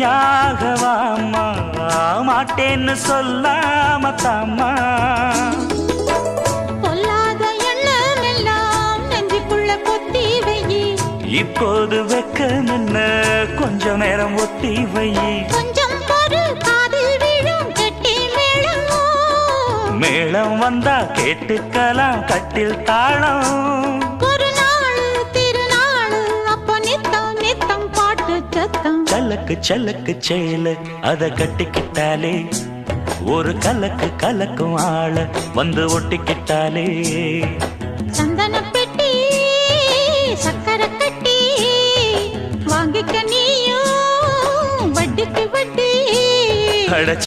நீயாக வாம்மா மாட்டேன்னு சொல்லாம தாம்மா பொல்லாத எண்ணம் எல்லாம் நெஞ்சுக்குள்ள பொத்தி வையி இப்போது வெக்கம் என்ன கொஞ்சம் நேரம் ஒத்தி வையி கொஞ்சம் பொறு காதில் விழும் கெட்டி மேளம் மேளம் வந்தா கேட்டுக்கலாம் கட்டில் தாளம் ஒரு நாள் திருநாள் அப்ப நித்தம் நித்தம் பாட்டு சத்தம் சலக்கு சலக்கு சேல அத கட்டிக்கிட்டாலே ஒரு கலக்கு கலக்கும் ஆள வந்து ஒட்டிக்கிட்டாலே சந்தன பெட்டி சக்கரை கட்டி வாங்கிக்க நீயும் வட்டிக்கு வட்டி அட